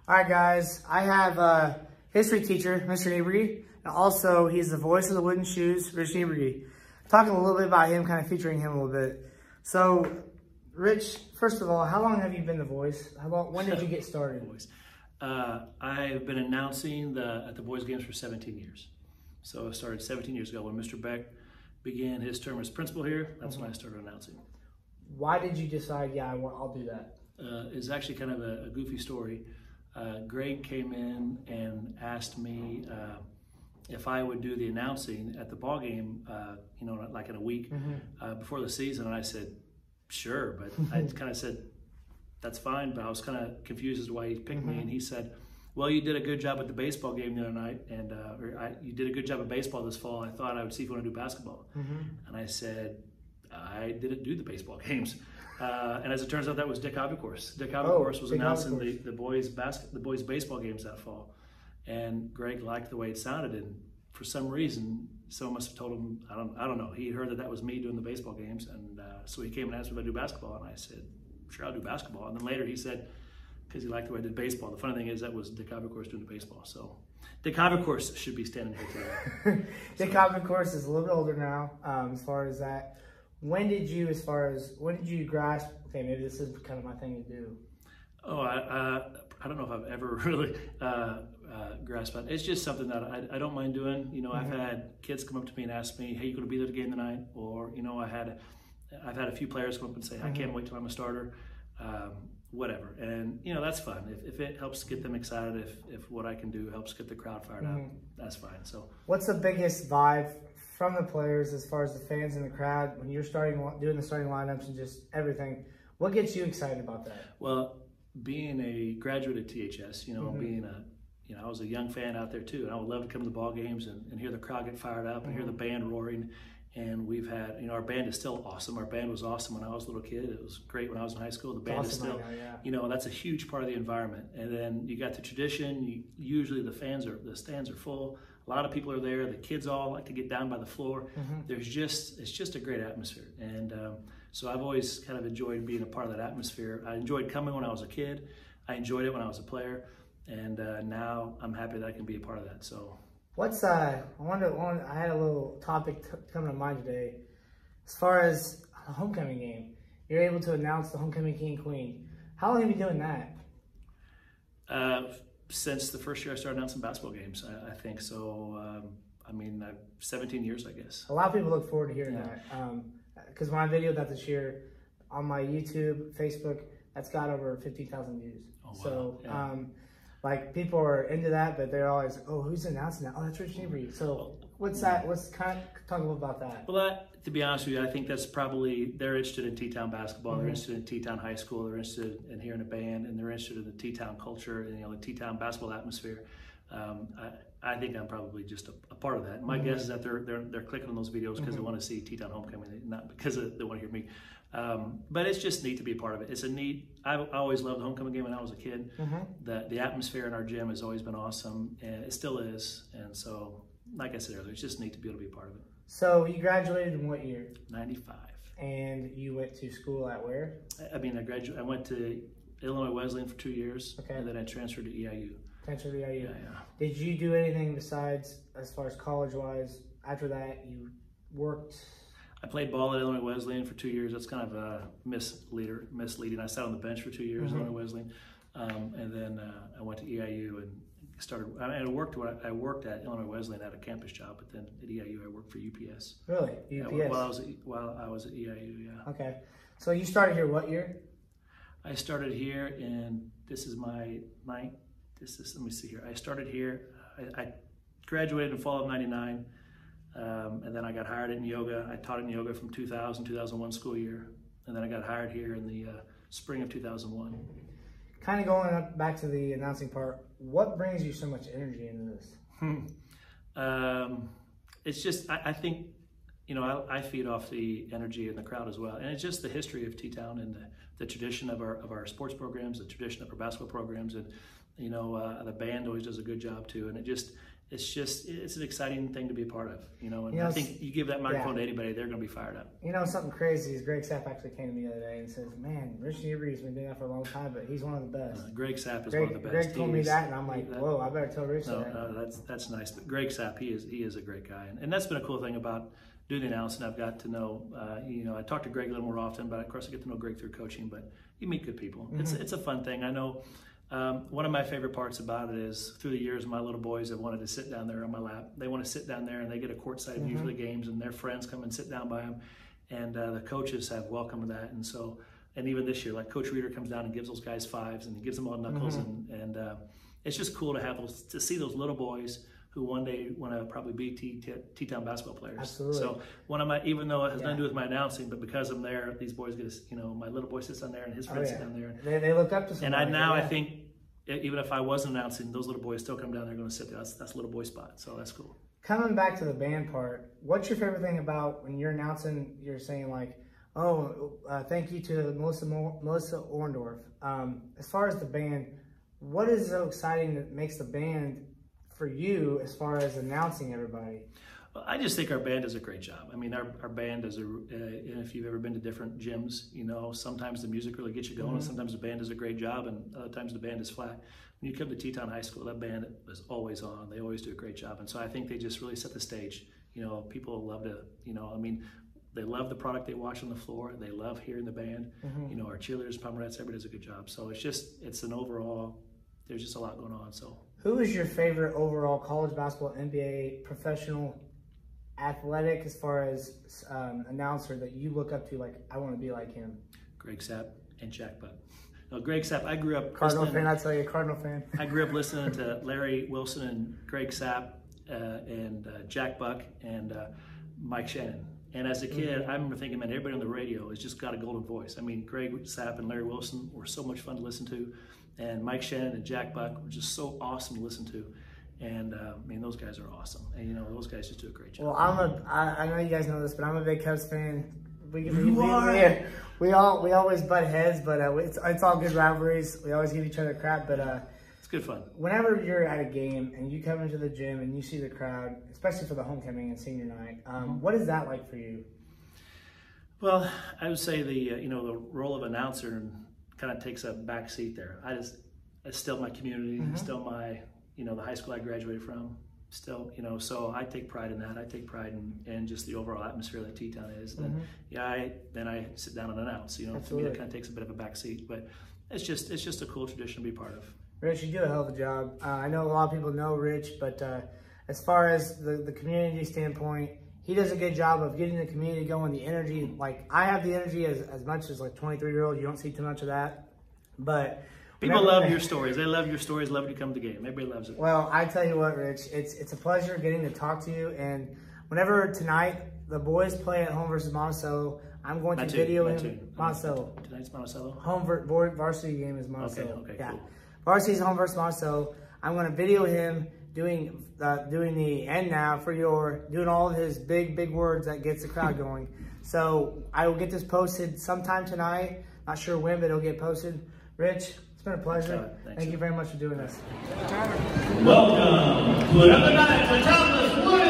All right, guys. I have a history teacher, Mr. Niebrugge, and also he's the voice of the wooden shoes, Rich Niebrugge. Talking a little bit about him, kind of featuring him a little bit. So, Rich, first of all, how long have you been the voice? When did you get started? I've been announcing at the boys' games for 17 years. So I started 17 years ago when Mr. Beck began his term as principal here. That's when I started announcing. Why did you decide, I'll do that? It's actually kind of a goofy story. Greg came in and asked me if I would do the announcing at the ball game, like in a week before the season, and I said, sure, but I kind of said, that's fine, but I was kind of confused as to why he picked me, and he said, well, you did a good job at the baseball game the other night, and you did a good job at baseball this fall. I thought I would see if you want to do basketball. And I said, I didn't do the baseball games. And as it turns out, that was Dick Habecourse. Dick Habecourse was announcing the boys' baseball games that fall. And Greg liked the way it sounded, and for some reason, someone must have told him, I don't know, he heard that was me doing the baseball games, and so he came and asked me if I do basketball, and I said, sure, I'll do basketball. And then later he said, because he liked the way I did baseball. The funny thing is that was Dick Habecourse doing the baseball. So Dick Habecourse should be standing here today. Dick Habecourse is a little bit older now, as far as that. When did you grasp, okay, maybe this is kind of my thing to do? Oh, I don't know if I've ever really grasped that. It's just something that I don't mind doing. You know, I've had kids come up to me and ask me, hey, you going to be there at the game tonight? Or, you know, I've had a few players come up and say, I can't wait till I'm a starter. Whatever, and you know, that's fun. If it helps get them excited, if what I can do helps get the crowd fired up, that's fine. So, what's the biggest vibe from the players as far as the fans and the crowd when you're doing the starting lineups and just everything? What gets you excited about that? Well, being a graduate at THS, you know, I was a young fan out there too, and I would love to come to the ball games and hear the crowd get fired up and hear the band roaring. And we've had, you know, our band is still awesome. Our band was awesome when I was a little kid. It was great when I was in high school. The band is still, you know, that's a huge part of the environment. And then you got the tradition. Usually the stands are full. A lot of people are there. The kids all like to get down by the floor. It's just a great atmosphere. And so I've always kind of enjoyed being a part of that atmosphere. I enjoyed coming when I was a kid. I enjoyed it when I was a player. And now I'm happy that I can be a part of that. So. I had a little topic coming to mind today. As far as the homecoming game, you're able to announce the homecoming king and queen. How long have you been doing that? Since the first year I started announcing basketball games, I think so. 17 years, I guess. A lot of people look forward to hearing that. Because when I videoed that this year on my YouTube, Facebook, that's got over 15,000 views. Oh, wow. So, like, people are into that, but they're always, oh, who's announcing that? Oh, that's Rich Niebrugge. So what's that? Talk a little about that. Well, to be honest with you, I think that's probably, they're interested in TTown basketball. They're interested in TTown high school. They're interested in hearing a band, and they're interested in the TTown culture and, you know, the TTown basketball atmosphere. I think I'm probably just a part of that. My guess is that they're clicking on those videos because they want to see TTown homecoming, not because they want to hear me. But it's just neat to be a part of it. It's a neat. I always loved the homecoming game when I was a kid. The atmosphere in our gym has always been awesome, and it still is. And so, like I said earlier, it's just neat to be able to be a part of it. So you graduated in what year? 95. And you went to school at where? I went to Illinois Wesleyan for 2 years, and then I transferred to EIU. Transferred to EIU. Yeah. Did you do anything besides, as far as college-wise? After that, you worked. I played ball at Illinois Wesleyan for 2 years. That's kind of misleading. I sat on the bench for 2 years at Illinois Wesleyan, and then I went to EIU and started. I worked at Illinois Wesleyan at a campus job, but then at EIU I worked for UPS. Really, UPS? Yeah, while I was at EIU, yeah. Okay, so you started here what year? I started here, and this is my ninth. Let me see here. I started here. I graduated in fall of '99. And then I got hired in yoga. I taught in yoga from 2000, 2001 school year. And then I got hired here in the spring of 2001. Kind of going back to the announcing part, what brings you so much energy into this? It's just, I think, you know, I feed off the energy in the crowd as well. And it's just the history of T-Town and the tradition of our sports programs, the tradition of our basketball programs. And, you know, the band always does a good job too. And it's an exciting thing to be a part of, and I think you give that microphone to anybody, they're going to be fired up. Something crazy is Greg Sapp actually came to me the other day and says, man, Rich Niebrugge's been doing that for a long time, but he's one of the best. Greg Sapp is one of the best. Greg told me that, and I'm like, whoa, I better tell Rich that. No, that's nice. But Greg Sapp, he is a great guy. And that's been a cool thing about doing the announcing. I've got to know, I talk to Greg a little more often, but of course I get to know Greg through coaching, but you meet good people. It's a fun thing. I know one of my favorite parts about it is through the years, my little boys have wanted to sit down there on my lap. They want to sit down there, and they get a courtside view for the games, and their friends come and sit down by them. And the coaches have welcomed that. And so, and even this year, like Coach Reeder comes down and gives those guys fives, and he gives them all knuckles. And it's just cool to see those little boys who one day want to probably be TTown basketball players. Absolutely. So even though it has nothing to do with my announcing, but because I'm there, these boys get my little boy sits down there and his friends sit down there. They look up to somebody. And I think, even if I wasn't announcing, those little boys still come down there going to sit there. That's a little boy spot, so that's cool. Coming back to the band part, what's your favorite thing about when you're announcing, you're saying like, thank you to Melissa Orndorff. As far as the band, what is so exciting that makes the band for you as far as announcing everybody? Well, I just think our band does a great job. I mean, our band does and if you've ever been to different gyms, sometimes the music really gets you going, and sometimes the band does a great job, and other times the band is flat. When you come to TTown High School, that band is always on. They always do a great job, and so I think they just really set the stage. People love to, they love the product they watch on the floor. They love hearing the band. Our cheerleaders, pomerettes, everybody does a good job. So it's an overall, there's just a lot going on. So who is your favorite overall college basketball, NBA, professional, athletic, as far as announcer that you look up to, like, I want to be like him? Greg Sapp and Jack Buck. No, Greg Sapp, I grew up Cardinal fan, I tell you, Cardinal fan. I grew up listening to Larry Wilson and Greg Sapp and Jack Buck and Mike Shannon. And as a kid, I remember thinking, man, everybody on the radio has just got a golden voice. I mean, Greg Sapp and Larry Wilson were so much fun to listen to, and Mike Shannon and Jack Buck were just so awesome to listen to. And those guys are awesome, and those guys just do a great job. Well, I know you guys know this, but I'm a big Cubs fan. We always butt heads, but it's all good rivalries. We always give each other crap, but it's good fun. Whenever you're at a game and you come into the gym and you see the crowd, especially for the homecoming and senior night, what is that like for you? Well, I would say the role of announcer kind of takes a back seat there. It's still my community, it's still my the high school I graduated from. Still, so I take pride in that. I take pride in just the overall atmosphere that T-Town is. Then I sit down and announce. For me, that kind of takes a bit of a back seat, but it's just a cool tradition to be part of. Rich, you do a hell of a job. I know a lot of people know Rich, but as far as the community standpoint, he does a good job of getting the community going, the energy. Like, I have the energy as much as like 23-year-old. You don't see too much of that, but people love your stories. They love your stories, love to come to the game. Everybody loves it. Well, I tell you what, Rich, it's a pleasure getting to talk to you. And whenever tonight the boys play at home versus Monticello, I'm going to video him. Monticello. Tonight's Monticello? Home varsity game is Monticello. Okay, yeah. Cool. Varsity's home versus Monticello. I'm going to video him doing the end now for doing all of his big words that gets the crowd going. So I will get this posted sometime tonight. Not sure when, but it'll get posted. Rich, it's been a pleasure. Thank you very much for doing this. Welcome to another night for Thomas Wood.